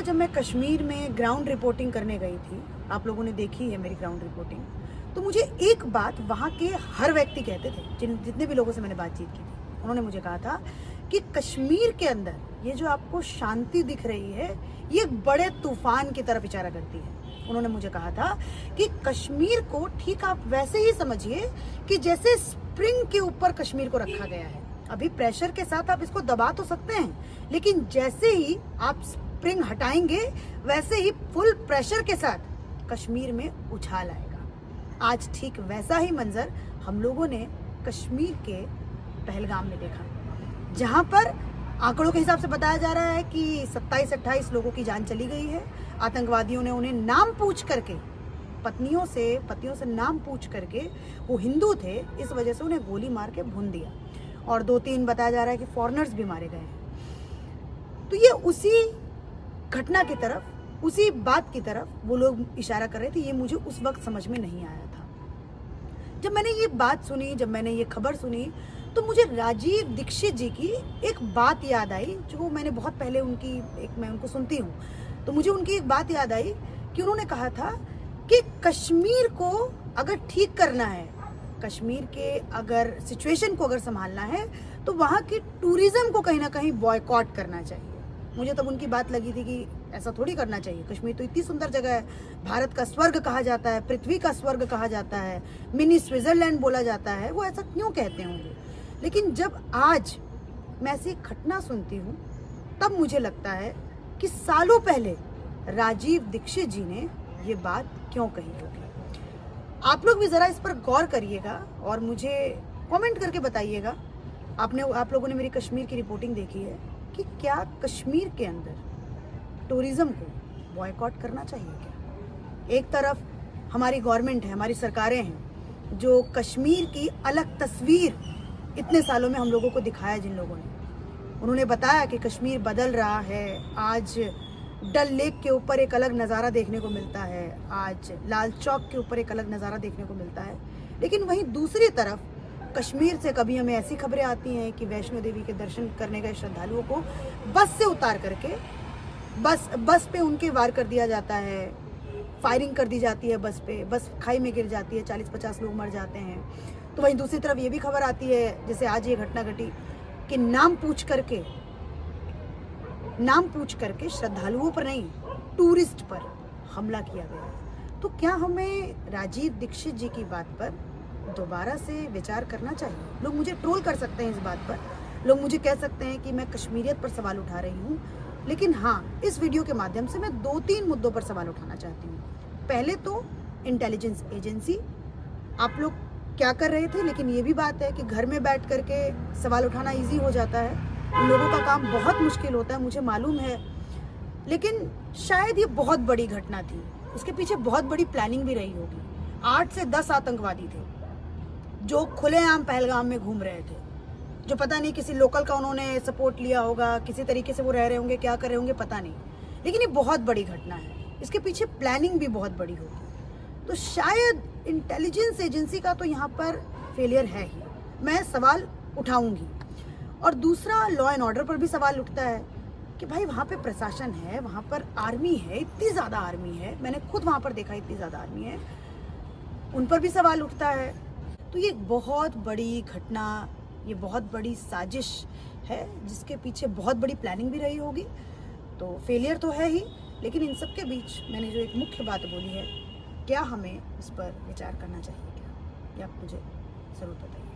जब मैं कश्मीर में ग्राउंड रिपोर्टिंग करने गई थी, आप लोगों ने देखी है मेरी ग्राउंड रिपोर्टिंग, तो मुझे एक बात वहाँ के हर व्यक्ति कहते थे, जितने भी लोगों से मैंने बातचीत की थी, उन्होंने मुझे कहा था कि कश्मीर के अंदर ये जो आपको शांति दिख रही है, ये एक बड़े तूफान की तरफ इशारा करती है। उन्होंने मुझे कहा था कि कश्मीर को ठीक आप वैसे ही समझिए कि जैसे स्प्रिंग के ऊपर कश्मीर को रखा गया है। अभी प्रेशर के साथ आप इसको दबा तो सकते हैं, लेकिन जैसे ही आप स्प्रिंग हटाएंगे वैसे ही फुल प्रेशर के साथ कश्मीर में उछाल आएगा। आज ठीक वैसा ही मंजर हम लोगों ने कश्मीर के पहलगाम में देखा, जहां पर आंकड़ों के हिसाब से बताया जा रहा है कि 27-28 लोगों की जान चली गई है। आतंकवादियों ने उन्हें नाम पूछ करके, पत्नियों से नाम पूछ करके, वो हिंदू थे इस वजह से उन्हें गोली मार के भून दिया, और 2-3 बताया जा रहा है कि फॉरेनर्स भी मारे गए हैं। तो ये उसी घटना की तरफ, उसी बात की तरफ वो लोग इशारा कर रहे थे। ये मुझे उस वक्त समझ में नहीं आया था। जब मैंने ये बात सुनी, जब मैंने ये खबर सुनी, तो मुझे राजीव दीक्षित जी की एक बात याद आई, जो मैंने बहुत पहले मैं उनको सुनती हूँ, तो मुझे उनकी एक बात याद आई कि उन्होंने कहा था कि कश्मीर को अगर ठीक करना है, कश्मीर के अगर सिचुएशन को अगर संभालना है, तो वहाँ की टूरिज्म को कहीं ना कहीं बॉयकॉट करना चाहिए। मुझे तब उनकी बात लगी थी कि ऐसा थोड़ी करना चाहिए। कश्मीर तो इतनी सुंदर जगह है, भारत का स्वर्ग कहा जाता है, पृथ्वी का स्वर्ग कहा जाता है, मिनी स्विट्जरलैंड बोला जाता है, वो ऐसा क्यों कहते होंगे। लेकिन जब आज मैं ऐसी घटना सुनती हूँ, तब मुझे लगता है कि सालों पहले राजीव दीक्षित जी ने ये बात क्यों कही होगी। आप लोग भी जरा इस पर गौर करिएगा और मुझे कमेंट करके बताइएगा, आप लोगों ने मेरी कश्मीर की रिपोर्टिंग देखी है, कि क्या कश्मीर के अंदर टूरिज्म को बॉयकॉट करना चाहिए क्या। एक तरफ हमारी गवर्नमेंट है, हमारी सरकारें हैं, जो कश्मीर की अलग तस्वीर इतने सालों में हम लोगों को दिखाया, जिन लोगों ने, उन्होंने बताया कि कश्मीर बदल रहा है। आज डल लेक के ऊपर एक अलग नज़ारा देखने को मिलता है, आज लाल चौक के ऊपर एक अलग नज़ारा देखने को मिलता है। लेकिन वहीं दूसरी तरफ कश्मीर से कभी हमें ऐसी खबरें आती हैं कि वैष्णो देवी के दर्शन करने गए श्रद्धालुओं को बस से उतार करके बस पे उनके वार कर दिया जाता है, फायरिंग कर दी जाती है बस पे, बस खाई में गिर जाती है, 40-50 लोग मर जाते हैं। तो वहीं दूसरी तरफ ये भी खबर आती है, जैसे आज ये घटना घटी, कि नाम पूछ करके श्रद्धालुओं पर नहीं, टूरिस्ट पर हमला किया गया। तो क्या हमें राजीव दीक्षित जी की बात पर दोबारा से विचार करना चाहिए। लोग मुझे ट्रोल कर सकते हैं इस बात पर, लोग मुझे कह सकते हैं कि मैं कश्मीरियत पर सवाल उठा रही हूँ, लेकिन हाँ, इस वीडियो के माध्यम से मैं 2-3 मुद्दों पर सवाल उठाना चाहती हूँ। पहले तो इंटेलिजेंस एजेंसी, आप लोग क्या कर रहे थे। लेकिन ये भी बात है कि घर में बैठ करके सवाल उठाना ईजी हो जाता है, उन लोगों का काम बहुत मुश्किल होता है, मुझे मालूम है। लेकिन शायद ये बहुत बड़ी घटना थी, इसके पीछे बहुत बड़ी प्लानिंग भी रही होगी। 8 से 10 आतंकवादी थे जो खुलेआम पहलगाम में घूम रहे थे, जो पता नहीं किसी लोकल का उन्होंने सपोर्ट लिया होगा, किसी तरीके से वो रह रहे होंगे, क्या कर रहे होंगे पता नहीं। लेकिन ये बहुत बड़ी घटना है, इसके पीछे प्लानिंग भी बहुत बड़ी होगी। तो शायद इंटेलिजेंस एजेंसी का तो यहाँ पर फेलियर है ही, मैं सवाल उठाऊंगी। और दूसरा, लॉ एंड ऑर्डर पर भी सवाल उठता है कि भाई वहाँ पे प्रशासन है, वहाँ पर आर्मी है, इतनी ज़्यादा आर्मी है, मैंने खुद वहाँ पर देखा इतनी ज़्यादा आर्मी है, उन पर भी सवाल उठता है। तो ये बहुत बड़ी घटना, ये बहुत बड़ी साजिश है, जिसके पीछे बहुत बड़ी प्लानिंग भी रही होगी। तो फेलियर तो है ही, लेकिन इन सब के बीच मैंने जो एक मुख्य बात बोली है, क्या हमें इस पर विचार करना चाहिए क्या, ये आप मुझे ज़रूर बताइए।